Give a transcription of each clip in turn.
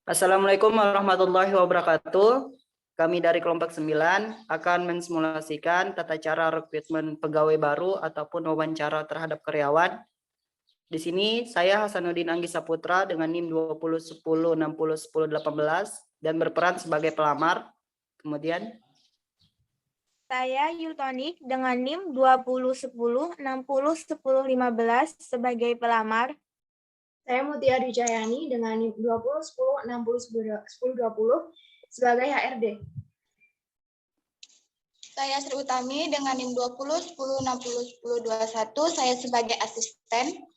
Assalamualaikum warahmatullahi wabarakatuh. Kami dari kelompok 9 akan mensimulasikan tata cara rekrutmen pegawai baru ataupun wawancara terhadap karyawan. Di sini saya Hasanuddin Anggi Saputra dengan NIM 2010601018 dan berperan sebagai pelamar. Kemudian Saya Yultonik dengan NIM 2010601015 sebagai pelamar. Saya Mutia Wijayani dengan NIM 2010601020 sebagai HRD. Saya Sri Utami dengan NIM 2010601021 saya sebagai asisten.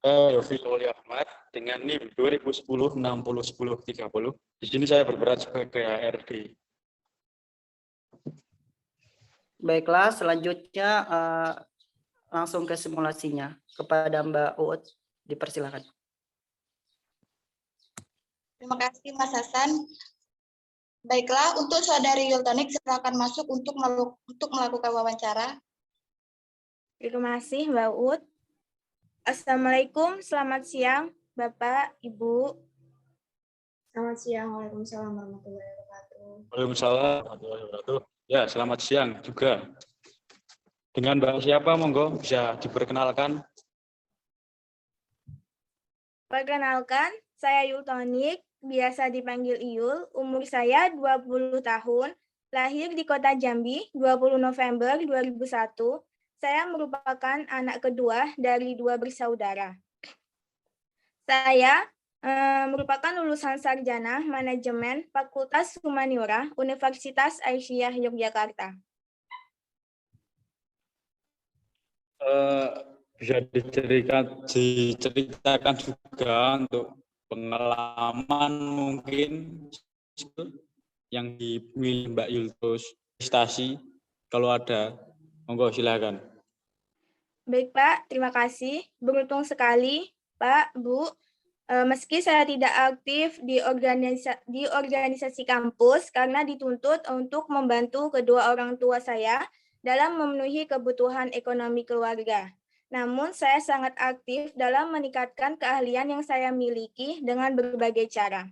Saya Yofi Loli Ahmad dengan NIM 2010601030. Di sini saya berperan sebagai HRD. baiklah, selanjutnya langsung ke simulasinya. Kepada Mbak Uut, dipersilakan. Terima kasih Mas Hasan. Baiklah, untuk saudari Yultonik silakan masuk untuk melakukan wawancara. Terima kasih Mbak Ut. Assalamualaikum, selamat siang Bapak, Ibu. Selamat siang, Waalaikumsalam warahmatullahi wabarakatuh. Waalaikumsalam warahmatullahi wabarakatuh. Ya, selamat siang juga. Dengan Mbak siapa, monggo bisa diperkenalkan? Perkenalkan, saya Yultonik, biasa dipanggil Iyul, umur saya 20 tahun, lahir di kota Jambi 20 November 2001. Saya merupakan anak kedua dari 2 bersaudara. Saya merupakan lulusan sarjana manajemen Fakultas Humaniora Universitas Aisyah Yogyakarta. Bisa diceritakan juga untuk pengalaman mungkin yang dimiliki Mbak Yultus prestasi, kalau ada, monggo silakan. Baik Pak, terima kasih. Beruntung sekali Pak, Bu. Meski saya tidak aktif di organisasi kampus karena dituntut untuk membantu kedua orang tua saya dalam memenuhi kebutuhan ekonomi keluarga. Namun saya sangat aktif dalam meningkatkan keahlian yang saya miliki dengan berbagai cara.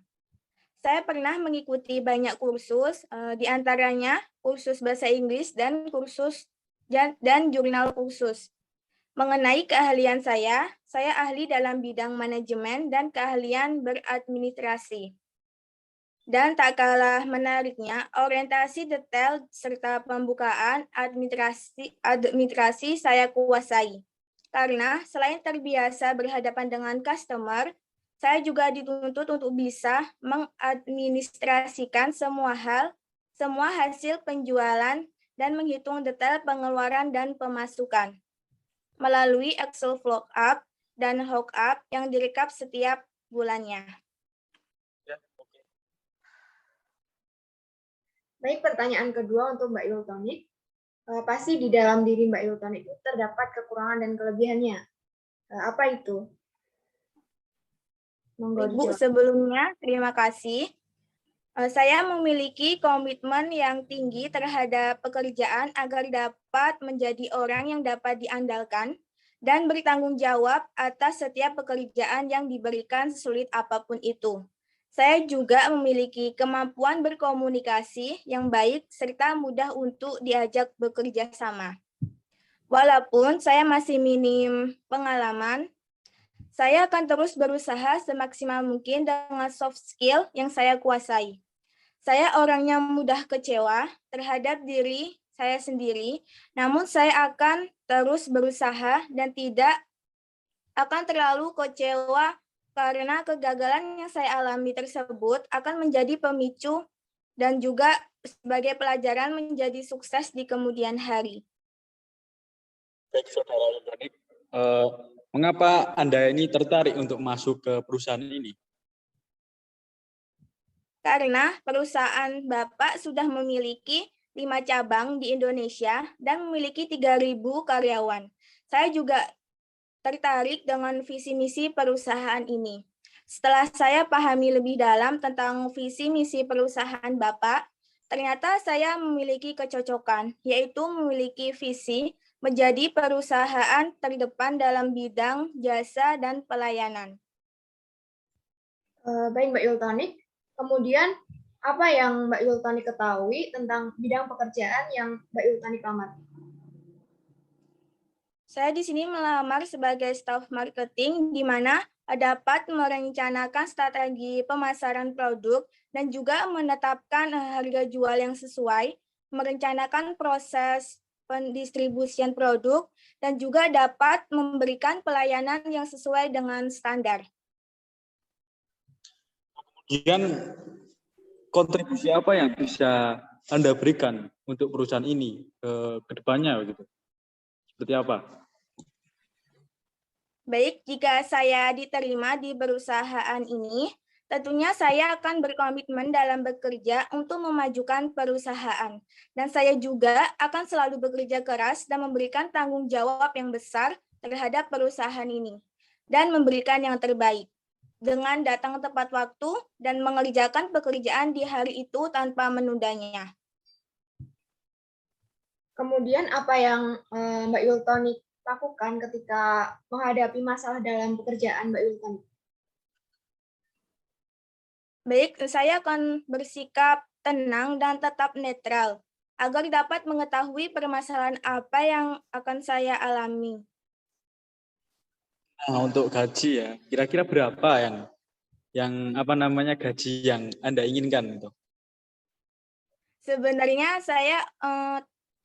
Saya pernah mengikuti banyak kursus, di antaranya kursus bahasa Inggris dan jurnal kursus. Mengenai keahlian saya ahli dalam bidang manajemen dan keahlian beradministrasi. Dan tak kalah menariknya, orientasi detail serta pembukaan administrasi saya kuasai. Karena selain terbiasa berhadapan dengan customer, saya juga dituntut untuk bisa mengadministrasikan semua hasil penjualan dan menghitung detail pengeluaran dan pemasukan melalui Excel VLOOKUP dan HOOKUP yang direkap setiap bulannya. Baik, pertanyaan kedua untuk Mbak Yultonik. Pasti di dalam diri Mbak Yultonik itu terdapat kekurangan dan kelebihannya. Apa itu? Monggo Ibu, dijawab. sebelumnya terima kasih. Saya memiliki komitmen yang tinggi terhadap pekerjaan agar dapat menjadi orang yang dapat diandalkan dan bertanggung jawab atas setiap pekerjaan yang diberikan sesulit apapun itu. Saya juga memiliki kemampuan berkomunikasi yang baik serta mudah untuk diajak bekerja sama. Walaupun saya masih minim pengalaman, saya akan terus berusaha semaksimal mungkin dengan soft skill yang saya kuasai. Saya orangnya mudah kecewa terhadap diri saya sendiri, namun saya akan terus berusaha dan tidak akan terlalu kecewa karena kegagalan yang saya alami tersebut akan menjadi pemicu dan juga sebagai pelajaran menjadi sukses di kemudian hari. Baik, Saudara Yultonik, mengapa Anda ini tertarik untuk masuk ke perusahaan ini? Karena perusahaan Bapak sudah memiliki 5 cabang di Indonesia dan memiliki 3.000 karyawan. Saya juga tertarik dengan visi misi perusahaan ini. Setelah saya pahami lebih dalam tentang visi misi perusahaan Bapak, ternyata saya memiliki kecocokan, yaitu memiliki visi menjadi perusahaan terdepan dalam bidang jasa dan pelayanan. Baik Mbak Yultonik. Kemudian apa yang Mbak Yultonik ketahui tentang bidang pekerjaan yang Mbak Yultonik lamar? Saya di sini melamar sebagai staf marketing, di mana dapat merencanakan strategi pemasaran produk dan juga menetapkan harga jual yang sesuai, merencanakan proses pendistribusian produk, dan juga dapat memberikan pelayanan yang sesuai dengan standar. Kemudian kontribusi apa yang bisa Anda berikan untuk perusahaan ini ke depannya begitu? Seperti apa? Baik, jika saya diterima di perusahaan ini, tentunya saya akan berkomitmen dalam bekerja untuk memajukan perusahaan. Dan saya juga akan selalu bekerja keras dan memberikan tanggung jawab yang besar terhadap perusahaan ini. Dan memberikan yang terbaik. Dengan datang tepat waktu dan mengerjakan pekerjaan di hari itu tanpa menundanya. Kemudian apa yang Mbak Yultonik lakukan ketika menghadapi masalah dalam pekerjaan Mbak Yultonik? Baik, saya akan bersikap tenang dan tetap netral agar dapat mengetahui permasalahan apa yang akan saya alami. Nah, untuk gaji ya, kira-kira berapa yang apa namanya gaji yang Anda inginkan itu? Sebenarnya saya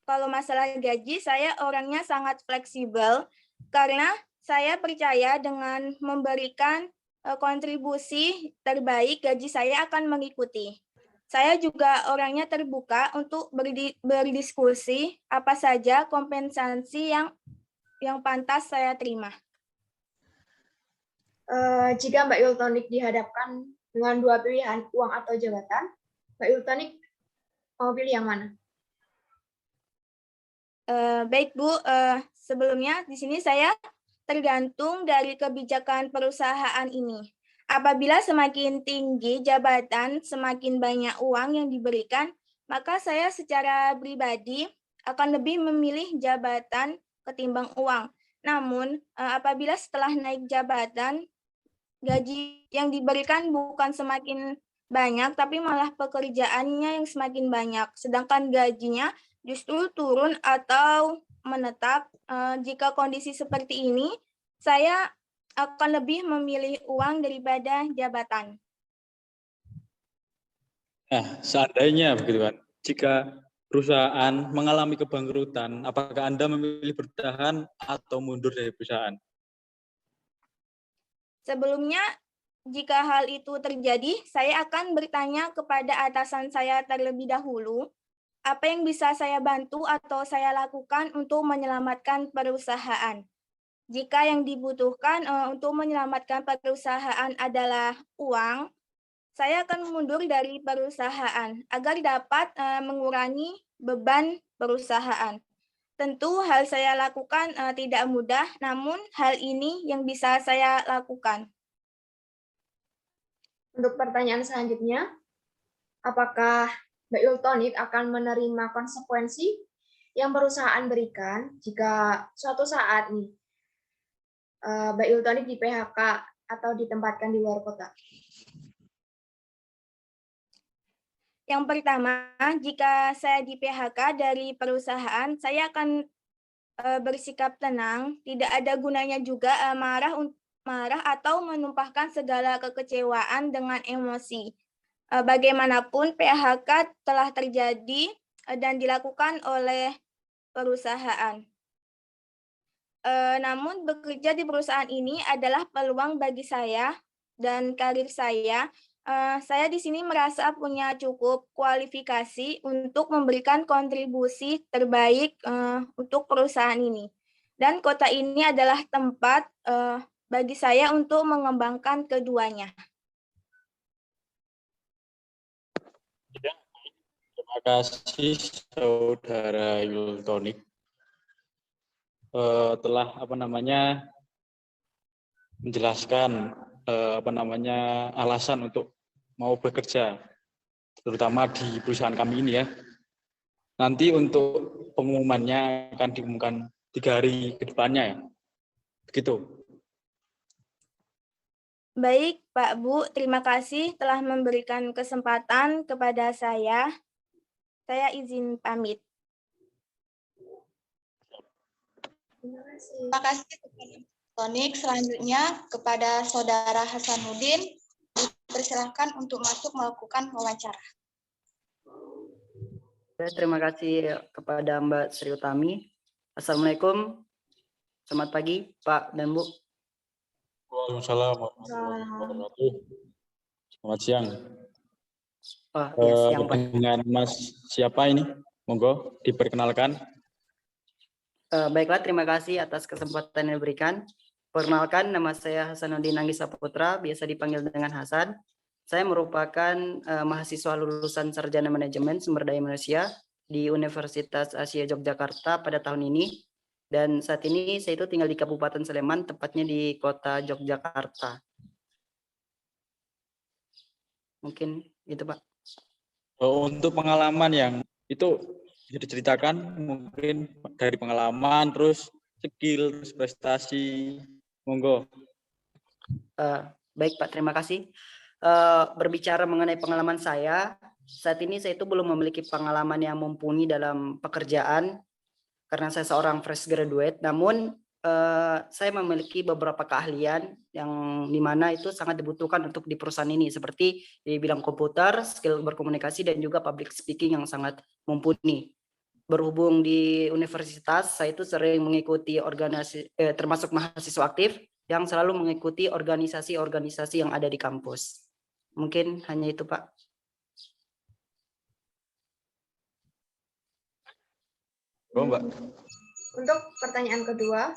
kalau masalah gaji saya orangnya sangat fleksibel karena saya percaya dengan memberikan kontribusi terbaik gaji saya akan mengikuti. Saya juga orangnya terbuka untuk berdiskusi apa saja kompensasi yang pantas saya terima. Jika Mbak Yultonik dihadapkan dengan dua pilihan, uang atau jabatan, Mbak Yultonik mau pilih yang mana? Baik Bu, sebelumnya di sini saya tergantung dari kebijakan perusahaan ini. Apabila semakin tinggi jabatan, semakin banyak uang yang diberikan, maka saya secara pribadi akan lebih memilih jabatan ketimbang uang. Namun, apabila setelah naik jabatan, gaji yang diberikan bukan semakin banyak, tapi malah pekerjaannya yang semakin banyak. Sedangkan gajinya justru turun atau menetap. Jika kondisi seperti ini, saya akan lebih memilih uang daripada jabatan. Nah, seandainya begitu kan, jika perusahaan mengalami kebangkrutan, apakah Anda memilih bertahan atau mundur dari perusahaan? Sebelumnya, jika hal itu terjadi, saya akan bertanya kepada atasan saya terlebih dahulu, apa yang bisa saya bantu atau saya lakukan untuk menyelamatkan perusahaan. Jika yang dibutuhkan untuk menyelamatkan perusahaan adalah uang, saya akan mundur dari perusahaan agar dapat mengurangi beban perusahaan. Tentu hal saya lakukan tidak mudah, namun hal ini yang bisa saya lakukan. Untuk pertanyaan selanjutnya, apakah Mbak Yultonik akan menerima konsekuensi yang perusahaan berikan jika suatu saat nih Mbak Yultonik di PHK atau ditempatkan di luar kota? Yang pertama, jika saya di PHK dari perusahaan, saya akan bersikap tenang, tidak ada gunanya juga marah atau menumpahkan segala kekecewaan dengan emosi. Bagaimanapun PHK telah terjadi dan dilakukan oleh perusahaan. Namun bekerja di perusahaan ini adalah peluang bagi saya dan karir saya. Saya di sini merasa punya cukup kualifikasi untuk memberikan kontribusi terbaik untuk perusahaan ini. Dan kota ini adalah tempat bagi saya untuk mengembangkan keduanya. Terima kasih Saudara Yultonik telah menjelaskan alasan untuk mau bekerja, terutama di perusahaan kami ini ya. Nanti untuk pengumumannya akan diumumkan 3 hari ke depannya ya, begitu. Baik, Pak, Bu, terima kasih telah memberikan kesempatan kepada saya. Saya izin pamit. Terima kasih. Terima kasih kepada Tonik. Selanjutnya kepada Saudara Hasanuddin, dipersilahkan untuk masuk melakukan wawancara. Terima kasih kepada Mbak Sri Utami. Assalamualaikum. Selamat pagi, Pak dan Bu. Waalaikumsalam warahmatullahi wabarakatuh. Selamat siang. Oh, ya, siang, Pak. Dengan Mas siapa ini? Monggo diperkenalkan. Baiklah, terima kasih atas kesempatan yang diberikan. Perkenalkan, nama saya Hasanuddin Anggis Saputra, biasa dipanggil dengan Hasan. Saya merupakan mahasiswa lulusan Sarjana Manajemen Sumber Daya Manusia di Universitas Asia Yogyakarta pada tahun ini. Dan saat ini saya itu tinggal di Kabupaten Sleman, tepatnya di kota Yogyakarta. Mungkin itu, Pak. Untuk pengalaman yang itu bisa diceritakan mungkin dari pengalaman, terus skill, terus prestasi. Monggo. Baik, Pak, terima kasih. Berbicara mengenai pengalaman saya, saat ini saya itu belum memiliki pengalaman yang mumpuni dalam pekerjaan karena saya seorang fresh graduate. Namun saya memiliki beberapa keahlian yang dimana itu sangat dibutuhkan untuk di perusahaan ini, seperti di bidang komputer, skill berkomunikasi, dan juga public speaking yang sangat mumpuni. Berhubung di universitas, saya itu sering mengikuti organisasi, termasuk mahasiswa aktif yang selalu mengikuti organisasi-organisasi yang ada di kampus. Mungkin hanya itu, Pak. Oh, Mbak. Untuk pertanyaan kedua,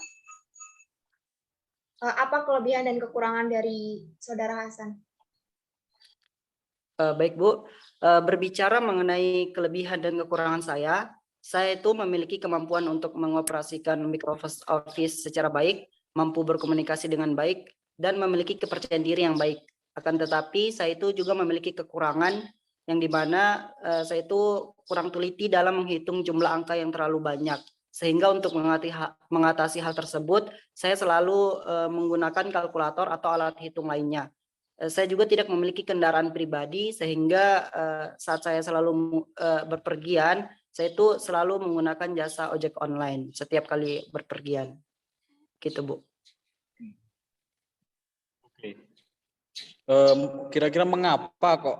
apa kelebihan dan kekurangan dari Saudara Hasan? Baik, Bu. Berbicara mengenai kelebihan dan kekurangan saya itu memiliki kemampuan untuk mengoperasikan Microsoft Office secara baik, mampu berkomunikasi dengan baik, dan memiliki kepercayaan diri yang baik. Akan tetapi saya itu juga memiliki kekurangan yang dimana saya itu kurang teliti dalam menghitung jumlah angka yang terlalu banyak. Sehingga untuk mengatasi hal tersebut, saya selalu menggunakan kalkulator atau alat hitung lainnya. Saya juga tidak memiliki kendaraan pribadi, sehingga saat saya selalu berpergian, saya itu selalu menggunakan jasa ojek online setiap kali berpergian. Gitu, Bu. Oke. Kira-kira mengapa kok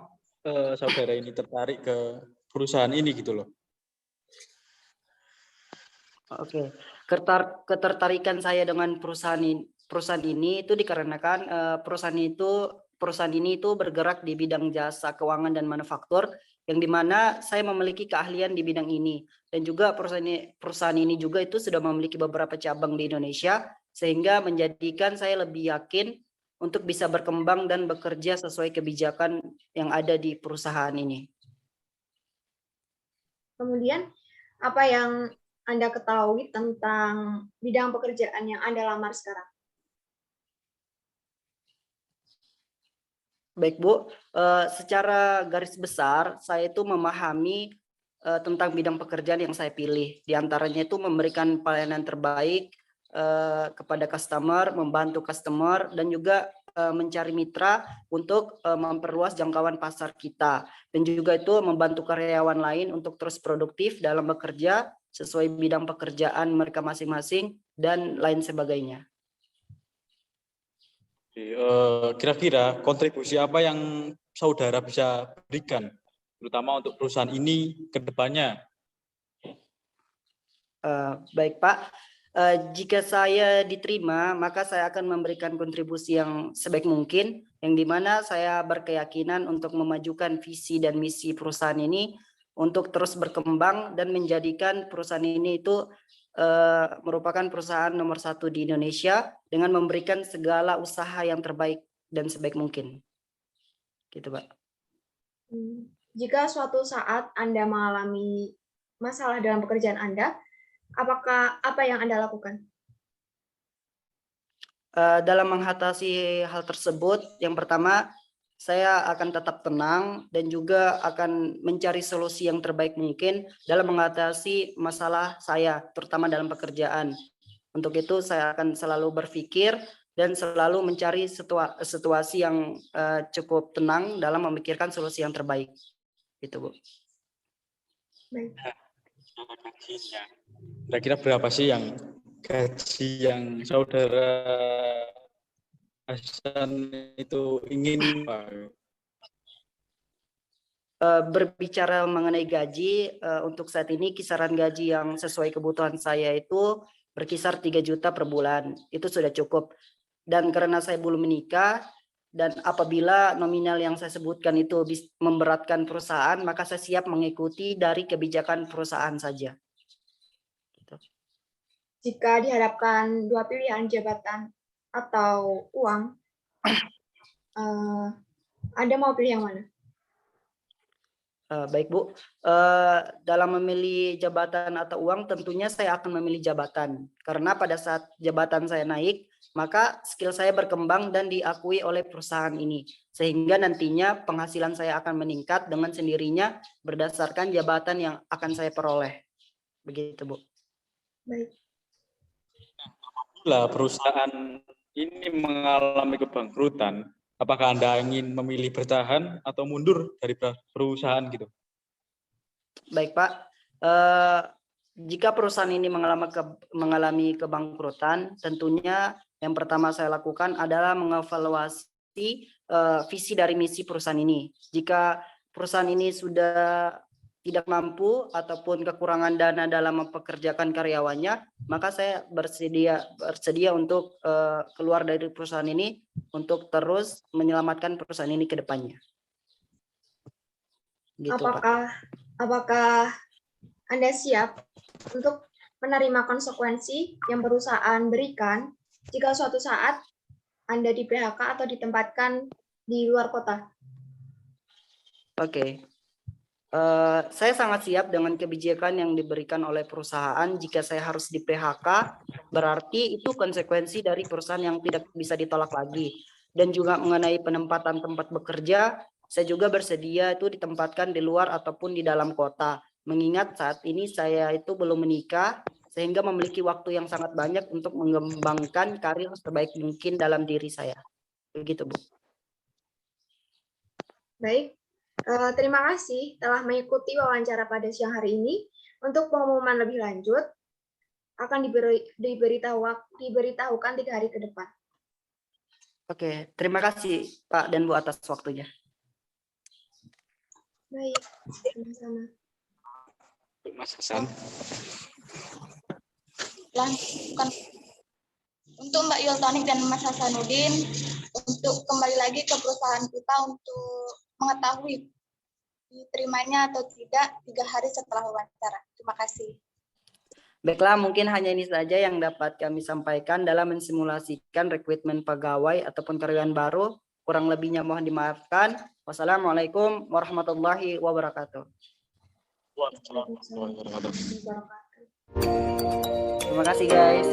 saudara ini tertarik ke perusahaan ini gitu loh? Oke. Ketertarikan saya dengan perusahaan ini itu dikarenakan perusahaan ini itu bergerak di bidang jasa keuangan dan manufaktur, yang dimana saya memiliki keahlian di bidang ini, dan juga perusahaan ini juga itu sudah memiliki beberapa cabang di Indonesia, sehingga menjadikan saya lebih yakin untuk bisa berkembang dan bekerja sesuai kebijakan yang ada di perusahaan ini. Kemudian, apa yang Anda ketahui tentang bidang pekerjaan yang Anda lamar sekarang? Baik, Bu, secara garis besar saya itu memahami tentang bidang pekerjaan yang saya pilih. Di antaranya itu memberikan pelayanan terbaik kepada customer, membantu customer, dan juga mencari mitra untuk memperluas jangkauan pasar kita. Dan juga itu membantu karyawan lain untuk terus produktif dalam bekerja sesuai bidang pekerjaan mereka masing-masing dan lain sebagainya. Kira-kira kontribusi apa yang saudara bisa berikan, terutama untuk perusahaan ini ke depannya? Baik, Pak. Jika saya diterima, maka saya akan memberikan kontribusi yang sebaik mungkin, yang dimana saya berkeyakinan untuk memajukan visi dan misi perusahaan ini untuk terus berkembang dan menjadikan perusahaan ini itu merupakan perusahaan nomor 1 di Indonesia dengan memberikan segala usaha yang terbaik dan sebaik mungkin. Gitu, Pak. Jika suatu saat Anda mengalami masalah dalam pekerjaan Anda, apa yang Anda lakukan? Dalam mengatasi hal tersebut, yang pertama, saya akan tetap tenang dan juga akan mencari solusi yang terbaik mungkin dalam mengatasi masalah saya, terutama dalam pekerjaan. Untuk itu saya akan selalu berpikir dan selalu mencari situasi yang cukup tenang dalam memikirkan solusi yang terbaik. Gitu, Bu. Baik. Gajinya. Kira-kira berapa sih gaji yang saudara Hasan itu ingin, Pak? Berbicara mengenai gaji, untuk saat ini kisaran gaji yang sesuai kebutuhan saya itu berkisar 3 juta per bulan. Itu sudah cukup. Dan karena saya belum menikah, dan apabila nominal yang saya sebutkan itu memberatkan perusahaan, maka saya siap mengikuti dari kebijakan perusahaan saja. Gitu. Jika dihadapkan dua pilihan jabatan atau uang, Anda mau pilih yang mana? Baik, Bu. Dalam memilih jabatan atau uang, tentunya saya akan memilih jabatan. Karena pada saat jabatan saya naik, maka skill saya berkembang dan diakui oleh perusahaan ini. Sehingga nantinya penghasilan saya akan meningkat dengan sendirinya berdasarkan jabatan yang akan saya peroleh. Begitu, Bu. Baik. Bila perusahaan ini mengalami kebangkrutan, apakah Anda ingin memilih bertahan atau mundur dari perusahaan gitu? Baik, Pak. Jika perusahaan ini mengalami kebangkrutan, tentunya yang pertama saya lakukan adalah mengevaluasi visi dari misi perusahaan ini. Jika perusahaan ini sudah tidak mampu ataupun kekurangan dana dalam mempekerjakan karyawannya, maka saya bersedia untuk keluar dari perusahaan ini untuk terus menyelamatkan perusahaan ini ke depannya. Gitu, Pak. Apakah Anda siap untuk menerima konsekuensi yang perusahaan berikan jika suatu saat Anda di PHK atau ditempatkan di luar kota? Oke. Saya sangat siap dengan kebijakan yang diberikan oleh perusahaan. Jika saya harus di PHK, berarti itu konsekuensi dari perusahaan yang tidak bisa ditolak lagi. Dan juga mengenai penempatan tempat bekerja, saya juga bersedia itu ditempatkan di luar ataupun di dalam kota. Mengingat saat ini saya itu belum menikah, sehingga memiliki waktu yang sangat banyak untuk mengembangkan karir sebaik mungkin dalam diri saya. Begitu, Bu. Baik. Terima kasih telah mengikuti wawancara pada siang hari ini. Untuk pengumuman lebih lanjut akan diberitahukan 3 hari ke depan. Oke, terima kasih Pak dan Bu atas waktunya. Baik, sama-sama. Mas Hasan. Lanjutkan untuk Mbak Yultonik dan Mas Hasanuddin untuk kembali lagi ke perusahaan kita untuk mengetahui diterimanya atau tidak 3 hari setelah wawancara. Terima kasih. Baiklah, mungkin hanya ini saja yang dapat kami sampaikan dalam mensimulasikan rekrutmen pegawai ataupun karyawan baru. Kurang lebihnya mohon dimaafkan. Wassalamualaikum warahmatullahi wabarakatuh. Waalaikumsalam warahmatullahi wabarakatuh. Terima kasih guys.